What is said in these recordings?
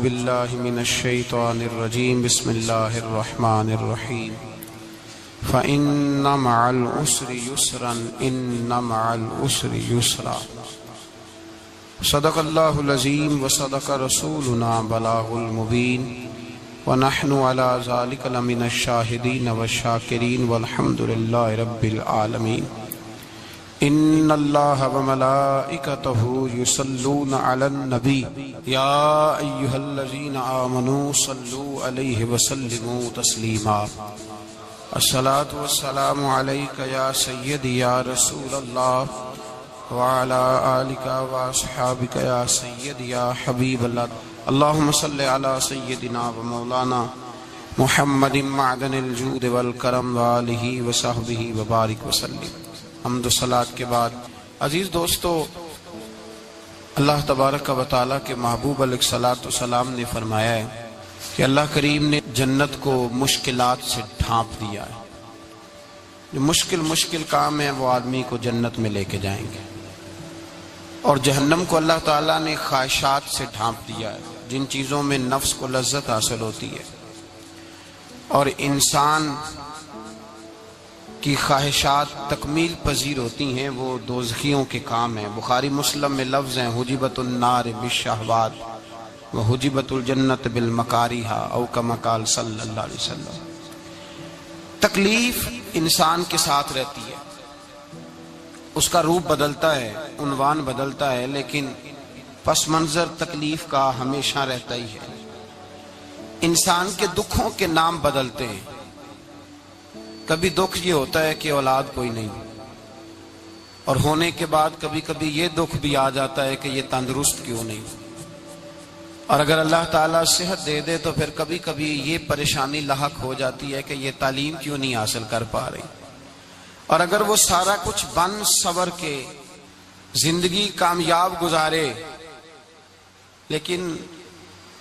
باللہ من الشیطان الرجیم بسم اللہ الرحمن الرحیم فإن مع العسر یسرا ان مع العسر یسرا صدق اللہ العظیم وصدق رسولنا بلاغ المبین ونحن على ذلك لمن الشاہدین والشاکرین والحمد للہ رب العالمین ان اللہ وملائکتہ یصلون علی النبی یا ایہا الذین آمنوا صلوا علیہ وسلموا تسلیما الصلاة والسلام علیک یا سیدی یا رسول اللہ وعلی آلک واصحابک یا سیدی یا حبیب اللہ اللہم صلی علی سیدنا و مولانا محمد معدن الجود والکرم وآلہ وصحبہ وبارک وسلم۔ حمد و صلاۃ کے بعد عزیز دوستو، اللہ تبارک و تعالیٰ کے محبوب علیہ الصلاۃ والسلام نے فرمایا ہے کہ اللہ کریم نے جنت کو مشکلات سے ڈھانپ دیا ہے۔ جو مشکل کام ہیں وہ آدمی کو جنت میں لے کے جائیں گے، اور جہنم کو اللہ تعالیٰ نے خواہشات سے ڈھانپ دیا ہے، جن چیزوں میں نفس کو لذت حاصل ہوتی ہے اور انسان کی خواہشات تکمیل پذیر ہوتی ہیں، وہ دوزخیوں کے کام ہیں۔ بخاری مسلم میں لفظ ہیں حجبت النار بالشہوات وحجبت الجنت بالمکاریہ او کما قال صلی اللہ علیہ وسلم۔ تکلیف انسان کے ساتھ رہتی ہے، اس کا روپ بدلتا ہے، عنوان بدلتا ہے، لیکن پس منظر تکلیف کا ہمیشہ رہتا ہی ہے۔ انسان کے دکھوں کے نام بدلتے ہیں۔ کبھی دکھ یہ ہوتا ہے کہ اولاد کوئی نہیں، اور ہونے کے بعد کبھی کبھی یہ دکھ بھی آ جاتا ہے کہ یہ تندرست کیوں نہیں، اور اگر اللہ تعالیٰ صحت دے دے تو پھر کبھی کبھی یہ پریشانی لاحق ہو جاتی ہے کہ یہ تعلیم کیوں نہیں حاصل کر پا رہی۔ اور اگر وہ سارا کچھ بن سور کے زندگی کامیاب گزارے، لیکن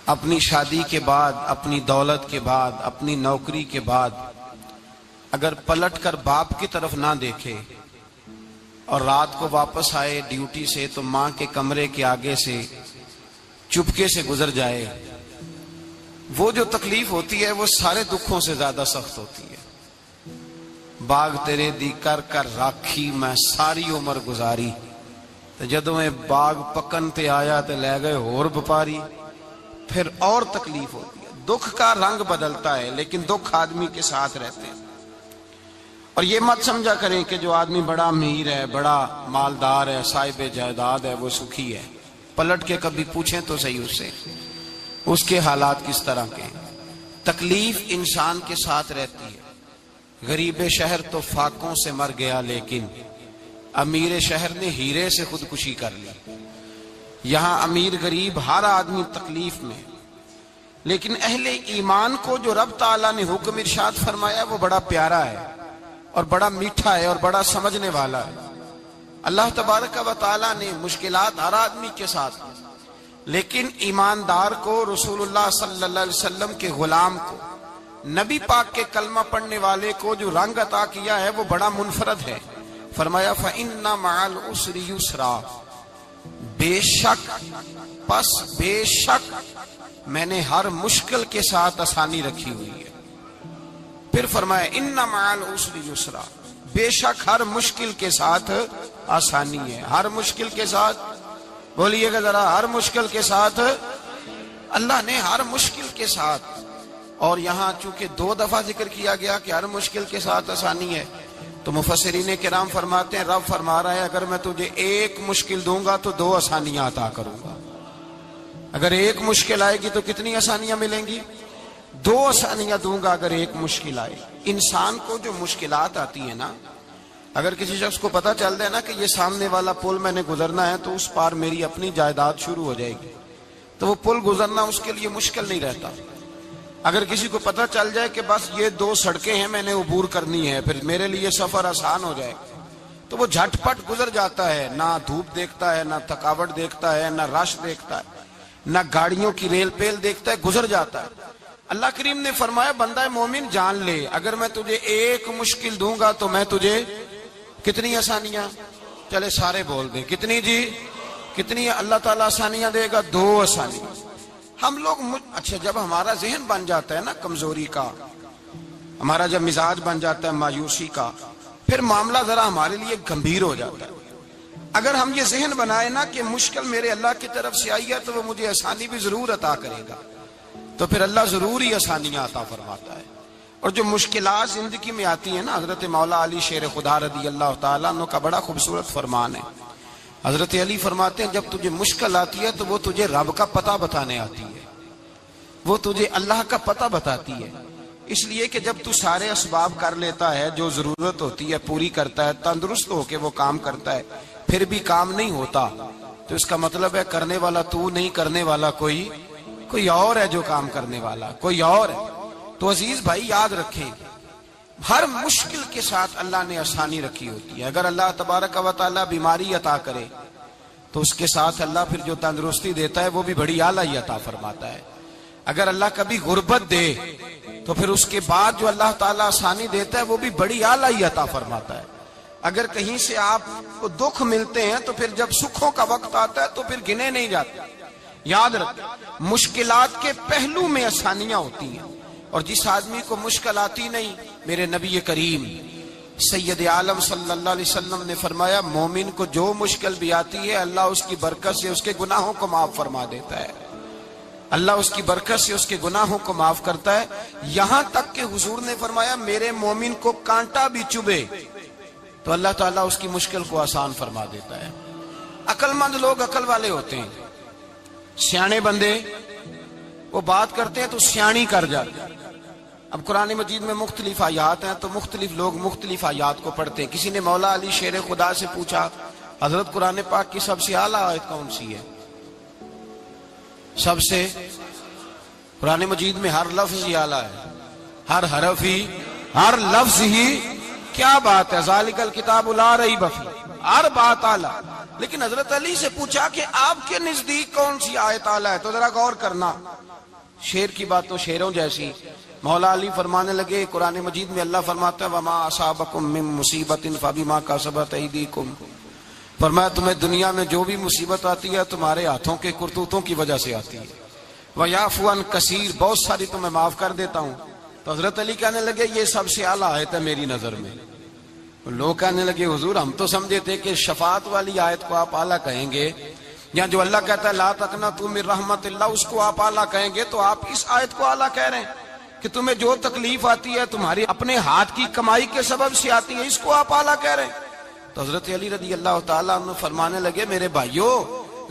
اپنی شادی کے بعد، اپنی دولت کے بعد، اپنی نوکری کے بعد اگر پلٹ کر باپ کی طرف نہ دیکھے اور رات کو واپس آئے ڈیوٹی سے تو ماں کے کمرے کے آگے سے چپکے سے گزر جائے، وہ جو تکلیف ہوتی ہے وہ سارے دکھوں سے زیادہ سخت ہوتی ہے۔ باغ تیرے دی کر کر راکھی میں ساری عمر گزاری، تو جدوں میں باغ پکن تے آیا تے لے گئے ہور بپاری، پھر اور تکلیف ہوتی ہے۔ دکھ کا رنگ بدلتا ہے، لیکن دکھ آدمی کے ساتھ رہتے ہیں۔ اور یہ مت سمجھا کریں کہ جو آدمی بڑا امیر ہے، بڑا مالدار ہے، صاحب جائیداد ہے، وہ سکھی ہے۔ پلٹ کے کبھی پوچھیں تو صحیح اس سے، اس کے حالات کس طرح کے ہیں۔ تکلیف انسان کے ساتھ رہتی ہے۔ غریب شہر تو فاقوں سے مر گیا، لیکن امیر شہر نے ہیرے سے خودکشی کر لی۔ یہاں امیر غریب ہر آدمی تکلیف میں، لیکن اہل ایمان کو جو رب تعالیٰ نے حکم ارشاد فرمایا وہ بڑا پیارا ہے اور بڑا میٹھا ہے اور بڑا سمجھنے والا ہے۔ اللہ تبارک و تعالیٰ نے مشکلات ہر آدمی کے ساتھ، لیکن ایماندار کو، رسول اللہ صلی اللہ علیہ وسلم کے غلام کو، نبی پاک کے کلمہ پڑھنے والے کو جو رنگ عطا کیا ہے وہ بڑا منفرد ہے۔ فرمایا فَإِنَّ مَعَ الْعُسْرِ يُسْرًا، بے شک، پس بے شک میں نے ہر مشکل کے ساتھ آسانی رکھی ہوئی ہے۔ پھر فرمایا ان مع العسر یسرا، بے شک ہر مشکل کے ساتھ آسانی ہے۔ ہر مشکل کے ساتھ، بولیے گا ذرا، ہر مشکل کے ساتھ، اللہ نے ہر مشکل کے ساتھ۔ اور یہاں چونکہ 2 دفعہ ذکر کیا گیا کہ ہر مشکل کے ساتھ آسانی ہے، تو مفسرین کرام فرماتے ہیں رب فرما رہا ہے اگر میں تجھے 1 مشکل دوں گا تو 2 آسانیاں عطا کروں گا۔ اگر 1 مشکل آئے گی تو کتنی آسانیاں ملیں گی؟ 2 آسانیاں دوں گا اگر 1 مشکل آئے۔ انسان کو جو مشکلات آتی ہیں نا، اگر کسی شخص کو پتہ چل جائے نا کہ یہ سامنے والا پل میں نے گزرنا ہے تو اس پار میری اپنی جائیداد شروع ہو جائے گی، تو وہ پل گزرنا اس کے لیے مشکل نہیں رہتا۔ اگر کسی کو پتہ چل جائے کہ بس یہ 2 سڑکیں ہیں میں نے عبور کرنی ہے، پھر میرے لیے سفر آسان ہو جائے گا، تو وہ جھٹ پٹ گزر جاتا ہے، نہ دھوپ دیکھتا ہے، نہ تھکاوٹ دیکھتا ہے، نہ رش دیکھتا ہے، نہ گاڑیوں کی ریل پیل دیکھتا ہے، گزر جاتا ہے۔ اللہ کریم نے فرمایا بندہ مومن جان لے اگر میں تجھے 1 مشکل دوں گا تو میں تجھے کتنی آسانیاں، چلے سارے بول دیں کتنی جی، کتنی اللہ تعالیٰ آسانیاں دے گا؟ 2 آسانیاں۔ ہم لوگ اچھا جب ہمارا ذہن بن جاتا ہے نا کمزوری کا، ہمارا جب مزاج بن جاتا ہے مایوسی کا، پھر معاملہ ذرا ہمارے لیے گمبھیر ہو جاتا ہے۔ اگر ہم یہ ذہن بنائے نا کہ مشکل میرے اللہ کی طرف سے آئی ہے تو وہ مجھے آسانی بھی ضرور عطا کرے گا، تو پھر اللہ ضرور ہی آسانیاں عطا فرماتا ہے۔ اور جو مشکلات زندگی میں آتی ہیں نا، حضرت مولا علی شیر خدا رضی اللہ تعالیٰ عنہ کا بڑا خوبصورت فرمان ہے۔ حضرت علی فرماتے ہیں جب تجھے مشکل آتی ہے تو وہ تجھے رب کا پتہ بتانے آتی ہے، وہ تجھے اللہ کا پتہ بتاتی ہے۔ اس لیے کہ جب تو سارے اسباب کر لیتا ہے، جو ضرورت ہوتی ہے پوری کرتا ہے، تندرست ہو کے وہ کام کرتا ہے، پھر بھی کام نہیں ہوتا، تو اس کا مطلب ہے کرنے والا تو نہیں، کرنے والا کوئی اور ہے، جو کام کرنے والا کوئی اور ہے۔ تو عزیز بھائی یاد رکھیں، ہر مشکل کے ساتھ اللہ نے آسانی رکھی ہوتی ہے۔ اگر اللہ تبارک و تعالیٰ بیماری عطا کرے تو اس کے ساتھ اللہ پھر جو تندرستی دیتا ہے وہ بھی بڑی اعلیٰ ہی عطا فرماتا ہے۔ اگر اللہ کبھی غربت دے تو پھر اس کے بعد جو اللہ تعالیٰ آسانی دیتا ہے وہ بھی بڑی اعلیٰ ہی عطا فرماتا ہے۔ اگر کہیں سے آپ کو دکھ ملتے ہیں تو پھر جب سکھوں کا وقت آتا ہے تو پھر گنے نہیں جاتے۔ یاد رکھیں، مشکلات کے پہلو میں آسانیاں ہوتی ہیں، اور جس آدمی کو مشکل آتی نہیں، میرے نبی کریم سید عالم صلی اللہ علیہ وسلم نے فرمایا مومن کو جو مشکل بھی آتی ہے اللہ اس کی برکت سے اس کے گناہوں کو معاف فرما دیتا ہے، اللہ اس کی برکت سے اس کے گناہوں کو معاف کرتا ہے۔ یہاں تک کہ حضور نے فرمایا میرے مومن کو کانٹا بھی چبھے تو اللہ تعالیٰ اس کی مشکل کو آسان فرما دیتا ہے۔ عقل مند لوگ عقل والے ہوتے ہیں، سیانے بندے وہ بات کرتے ہیں تو سیانی کر جاتے ہیں۔ اب قرآن مجید میں مختلف آیات ہیں تو مختلف لوگ مختلف آیات کو پڑھتے ہیں۔ کسی نے مولا علی شیر خدا سے پوچھا حضرت قرآن پاک کی سب سے اعلیٰ آیت کون سی ہے؟ سب سے قرآن مجید میں ہر لفظ ہی اعلیٰ ہے، ہر حرف ہی، ہر لفظ ہی، کیا بات ہے، ذالک الکتاب لا ریب فیہ، ہر بات اعلیٰ۔ لیکن حضرت علی سے پوچھا کہ آپ کے نزدیک کون سی آیت اعلیٰ ہے، تو ذرا غور کرنا، شیر کی بات تو شیروں جیسی۔ مولا علی فرمانے لگے قرآن مجید میں اللہ فرماتا ہے وَمَا أَصَابَكُم مِّن مُّصِيبَةٍ فَبِمَا كَسَبَتْ أَيْدِيكُمْ، فرمایا تمہیں دنیا میں جو بھی مصیبت آتی ہے تمہارے ہاتھوں کے کرتوتوں کی وجہ سے آتی ہے، وَيَعْفُو عَن كَثِيرٍ، بہت ساری تمہیں معاف کر دیتا ہوں۔ تو حضرت علی کہنے لگے یہ سب سے اعلیٰ آیت ہے میری نظر میں۔ لوگ کہنے لگے حضور ہم تو سمجھے تھے کہ شفاعت والی آیت کو آپ اعلیٰ کہیں گے، یا جو اللہ کہتا ہے لا تقنطوا من رحمت اللہ اس کو آپ اعلیٰ کہیں گے، تو آپ اس آیت کو اعلیٰ کہہ رہے ہیں کہ تمہیں جو تکلیف آتی ہے تمہاری اپنے ہاتھ کی کمائی کے سبب سے آتی ہے، اس کو آپ اعلیٰ کہہ رہے ہیں۔ تو حضرت علی رضی اللہ تعالیٰ عنہ فرمانے لگے میرے بھائیو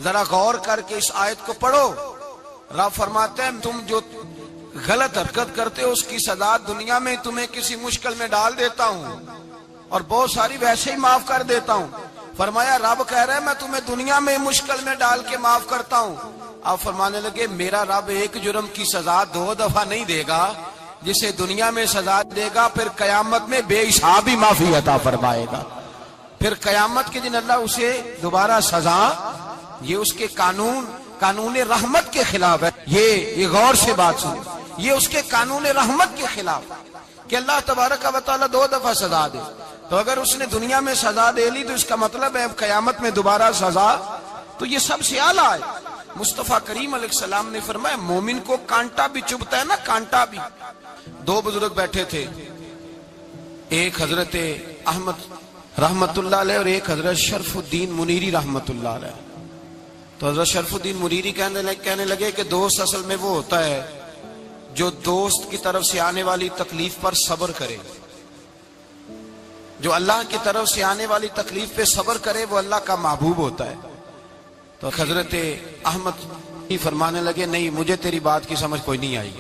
ذرا غور کر کے اس آیت کو پڑھو۔ رب فرماتے ہیں تم جو غلط حرکت کرتے ہو اس کی سزا دنیا میں تمہیں کسی مشکل میں ڈال دیتا ہوں اور بہت ساری ویسے ہی معاف کر دیتا ہوں۔ فرمایا رب کہہ رہے ہیں میں تمہیں دنیا میں مشکل میں ڈال کے معاف کرتا ہوں۔ آپ فرمانے لگے میرا رب ایک جرم کی سزا 2 دفعہ نہیں دے گا، جسے دنیا میں سزا دے گا پھر قیامت میں بے حساب ہی معافی عطا فرمائے گا۔ پھر قیامت کے دن اللہ اسے دوبارہ سزا، یہ اس کے قانون رحمت کے خلاف ہے۔ یہ غور سے بات سنیں، یہ اس کے قانون رحمت کے خلاف کہ اللہ تبارک و تعالیٰ 2 دفعہ سزا دے۔ تو اگر اس نے دنیا میں سزا دے لی تو اس کا مطلب ہے قیامت میں دوبارہ سزا، تو یہ سب سے اعلیٰ ہے۔ مصطفیٰ کریم علیہ السلام نے فرمایا مومن کو کانٹا بھی چبھتا ہے نا، کانٹا بھی۔ 2 بزرگ بیٹھے تھے، ایک حضرت احمد رحمت اللہ علیہ اور ایک حضرت شرف الدین منیری رحمت اللہ علیہ۔ تو حضرت شرف الدین منیری کہنے لگے کہ دوست اصل میں وہ ہوتا ہے جو دوست کی طرف سے آنے والی تکلیف پر صبر کرے، جو اللہ کی طرف سے آنے والی تکلیف پہ صبر کرے وہ اللہ کا محبوب ہوتا ہے۔ تو حضرت احمد فرمانے لگے نہیں مجھے تیری بات کی سمجھ کوئی نہیں آئی،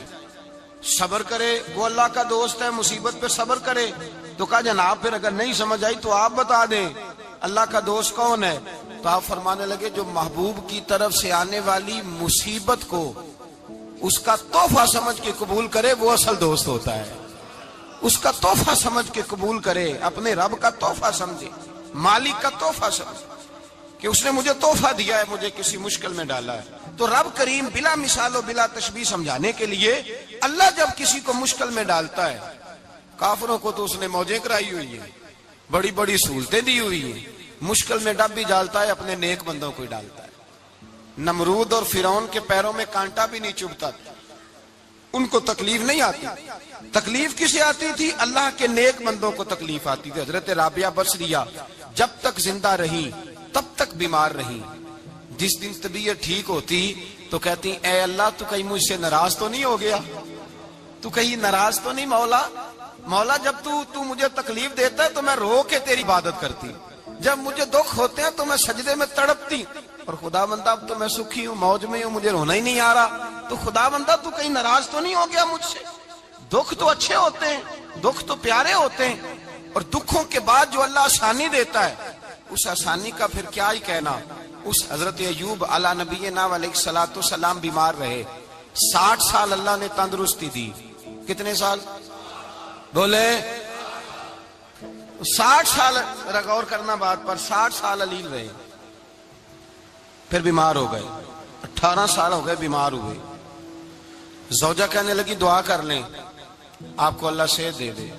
صبر کرے وہ اللہ کا دوست ہے، مصیبت پہ صبر کرے۔ تو کہا جناب پھر اگر نہیں سمجھ آئی تو آپ بتا دیں اللہ کا دوست کون ہے؟ تو آپ فرمانے لگے جو محبوب کی طرف سے آنے والی مصیبت کو اس کا تحفہ سمجھ کے قبول کرے وہ اصل دوست ہوتا ہے۔ اس کا تحفہ سمجھ کے قبول کرے، اپنے رب کا تحفہ سمجھے، مالک کا تحفہ سمجھے کہ اس نے مجھے تحفہ دیا ہے، مجھے کسی مشکل میں ڈالا ہے۔ تو رب کریم بلا مثال و بلا تشبیہ سمجھانے کے لیے اللہ جب کسی کو مشکل میں ڈالتا ہے، کافروں کو تو اس نے موجیں کرائی ہوئی ہیں، بڑی بڑی سہولتیں دی ہوئی ہیں، مشکل میں ڈب بھی ڈالتا ہے اپنے نیک بندوں کو ہی ڈالتا ہے۔ نمرود اور فرعون کے پیروں میں کانٹا بھی نہیں چبھتا تھا، ان کو تکلیف نہیں آتی۔ تکلیف کسے آتی تھی؟ اللہ کے نیک بندوں کو تکلیف آتی تھی۔ حضرت رابعہ بصریہ جب تک زندہ رہی تب تک بیمار رہی، جس دن طبیعت ٹھیک ہوتی تو کہتی اے اللہ تو کہیں مجھ سے ناراض تو نہیں ہو گیا، تو کہیں ناراض تو نہیں مولا، مولا جب تو مجھے تکلیف دیتا ہے تو میں رو کے تیری عبادت کرتی، جب مجھے دکھ ہوتے ہیں تو میں سجدے میں تڑپتی، اور خدا بندہ اب تو میں سکھی ہوں، موج میں ہوں، مجھے رونا ہی نہیں آ رہا، تو خدا بندہ تو کہیں ناراض تو نہیں ہو گیا مجھ سے۔ دکھ تو اچھے ہوتے ہیں، دکھ تو پیارے ہوتے ہیں، اور دکھوں کے بعد جو اللہ آسانی دیتا ہے اس آسانی کا پھر کیا ہی کہنا۔ اس حضرت ایوب علی نبینا علیہ الصلوۃ والسلام بیمار رہے، 60 سال اللہ نے تندرستی دی۔ کتنے سال بولے؟ 60 سال، غور کرنا بات پر، 60 سال علیل رہے، پھر بیمار ہو گئے، 18 سال ہو گئے بیمار ہوئے۔ زوجہ کہنے لگی دعا کر لیں آپ کو اللہ صحت دے دے۔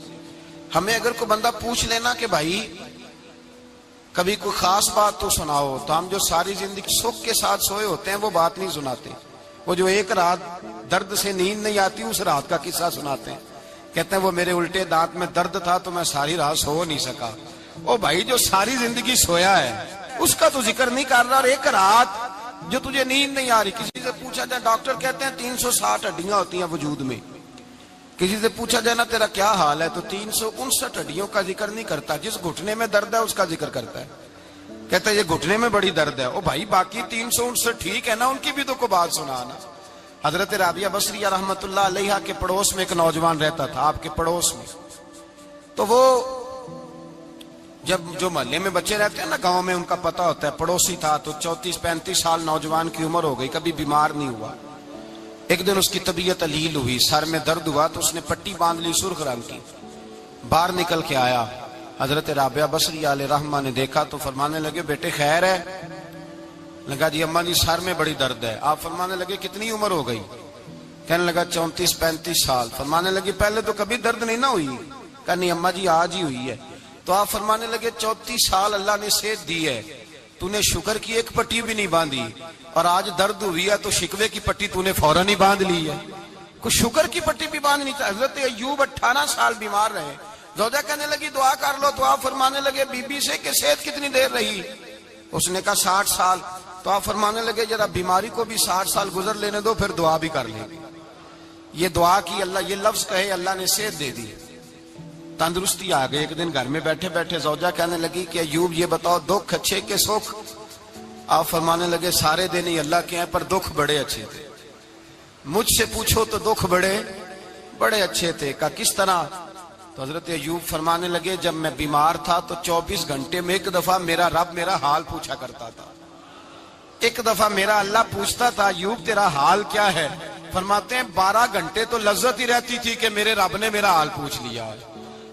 ہمیں اگر کوئی بندہ پوچھ لینا کہ بھائی کبھی کوئی خاص بات تو سناؤ، تو ہم جو ساری زندگی سکھ کے ساتھ سوئے ہوتے ہیں وہ بات نہیں سناتے، وہ جو ایک رات درد سے نیند نہیں آتی اس رات کا قصہ سناتے ہیں، کہتے ہیں وہ میرے الٹے دانت میں درد تھا تو میں ساری رات سو نہیں سکا۔ او بھائی جو ساری زندگی سویا ہے اس کا تو ذکر نہیں کر رہا، اور ایک رات جو تجھے نیند نہیں آ رہی۔ کسی سے پوچھا جائے، ڈاکٹر کہتے ہیں 360 ہڈیاں ہوتی ہیں وجود میں، کسی سے پوچھا جائے نا تیرا کیا حال ہے تو 359 ہڈیوں کا ذکر نہیں کرتا، جس گھٹنے میں درد ہے اس کا ذکر کرتا ہے، کہتا ہے یہ گھٹنے میں بڑی درد ہے۔ او بھائی باقی 359 ٹھیک ہے نا، ان کی بھی تو کوئی بات سنانا۔ حضرت رابعہ بصریہ رحمت اللہ علیہا کے پڑوس میں ایک نوجوان رہتا تھا، آپ کے پڑوس میں، تو وہ جب جو محلے میں بچے رہتے ہیں نا گاؤں میں، ان کا پتہ ہوتا ہے، پڑوسی تھا تو 34-35 سال نوجوان کی عمر ہو گئی، کبھی بیمار نہیں ہوا۔ ایک دن اس کی طبیعت علیل ہوئی، سر میں درد ہوا تو اس نے پٹی باندھ لی سرخ رنگ کی، باہر نکل کے آیا، حضرت رابعہ بصریہ علیہ رحمہ نے دیکھا تو فرمانے لگے بیٹے خیر ہے؟ لگا جی اماں جی سر میں بڑی درد ہے۔ آپ فرمانے لگے کتنی عمر ہو گئی؟ کہنے لگا 34-35 سال۔ فرمانے لگے پہلے تو کبھی درد نہیں نہ ہوئی؟ کہا نہیں اماں جی آج ہی ہوئی ہے۔ تو آپ فرمانے لگے 34 سال اللہ نے صحت دی ہے، تو نے شکر کی ایک پٹی بھی نہیں باندھی، اور آج درد ہوئی ہے تو شکوے کی پٹی تو نے فوراً ہی باندھ لی ہے، کوئی شکر کی پٹی بھی باندھنی چاہیے۔ حضرت ایوب 18 سال بیمار رہے، زوجہ کہنے لگی دعا کر لو، تو آپ فرمانے لگے بی بی سے کہ صحت کتنی دیر رہی؟ اس نے کہا 60 سال۔ تو آپ فرمانے لگے ذرا بیماری کو بھی 60 سال گزر لینے دو پھر دعا بھی کر لیں۔ یہ دعا کی، اللہ یہ لفظ کہے اللہ نے صحت دے دی، تندرستی آ گئی۔ ایک دن گھر میں بیٹھے بیٹھے زوجہ کہنے لگی کہ ایوب یہ بتاؤ دکھ اچھے کے سکھ؟ آپ فرمانے لگے سارے دن ہی اللہ کے ہیں پر دکھ بڑے اچھے تھے، مجھ سے پوچھو تو دکھ بڑے اچھے تھے۔ کہا کس طرح؟ تو حضرت ایوب فرمانے لگے جب میں بیمار تھا تو 24 گھنٹے میں ایک دفعہ میرا رب میرا حال پوچھا کرتا تھا، ایک دفعہ میرا اللہ پوچھتا تھا ایوب تیرا حال کیا ہے؟ فرماتے ہیں 12 گھنٹے تو لذت ہی رہتی تھی کہ میرے رب نے میرا حال پوچھ لیا،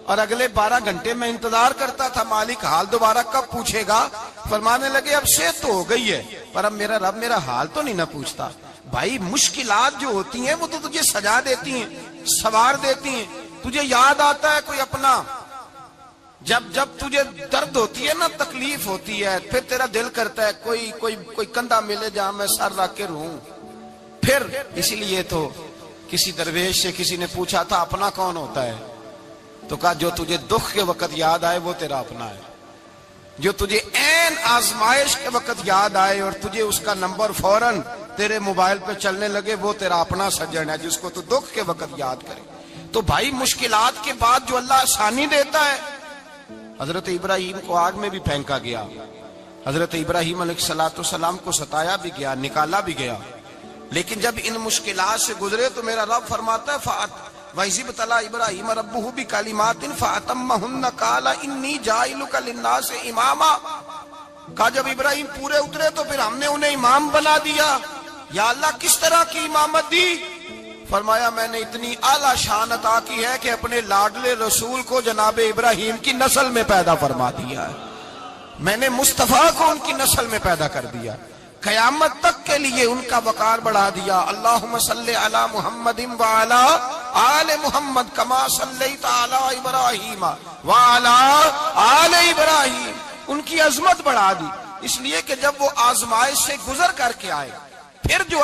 اور اگلے 12 گھنٹے میں انتظار کرتا تھا مالک حال دوبارہ کب پوچھے گا۔ فرمانے لگے اب صحت تو ہو گئی ہے پر اب میرا رب میرا حال تو نہیں نہ پوچھتا۔ بھائی مشکلات جو ہوتی ہیں وہ تو تجھے سجا دیتی ہیں، سوار دیتی ہیں، تجھے یاد آتا ہے کوئی اپنا، جب تجھے درد ہوتی ہے نا، تکلیف ہوتی ہے، پھر تیرا دل کرتا ہے کوئی کندھا ملے جہاں میں سر رکھ کے رہوں۔ پھر اسی لیے تو کسی درویش سے کسی نے پوچھا تھا اپنا کون ہوتا ہے؟ تو کہا جو تجھے دکھ کے وقت یاد آئے وہ تیرا اپنا ہے، جو تجھے عین آزمائش کے وقت یاد آئے اور تجھے اس کا نمبر فوراً تیرے موبائل پہ چلنے لگے وہ تیرا اپنا سجن ہے، جس کو تو دکھ کے وقت یاد کرے۔ تو بھائی مشکلات کے بعد جو اللہ آسانی دیتا ہے، حضرت ابراہیم کو آگ میں بھی پھینکا گیا، حضرت ابراہیم علیہ السلام کو ستایا بھی گیا، نکالا بھی گیا، لیکن جب ان مشکلات سے گزرے تو میرا رب فرماتا ہے وَإِذِ ابْتَلَىٰ إِبْرَاهِيمَ رَبُّهُ بِكَلِمَاتٍ فَأَتَمَّهُنَّ قَالَ إِنِّي جَاعِلُكَ لِلنَّاسِ إِمَامًا۔ کہا جب ابراہیم پورے اترے تو پھر ہم نے انہیں امام بنا دیا۔ یا اللہ کس طرح کی امامت دی؟ فرمایا میں نے اتنی اعلیٰ شان عطا کی ہے کہ اپنے لاڈلے رسول کو جناب ابراہیم کی نسل میں پیدا فرما دیا ہے، میں نے مصطفیٰ کو ان کی نسل میں پیدا کر دیا، قیامت تک کے لیے ان کا وقار بڑھا دیا۔ اللہم صلی علی محمد وعلی آل محمد کما صلیت علی ابراہیم وعلی آل ابراہیم، ان کی عظمت بڑھا دی۔ اس لیے کہ جب وہ آزمائش سے گزر کر کے آئے پھر جو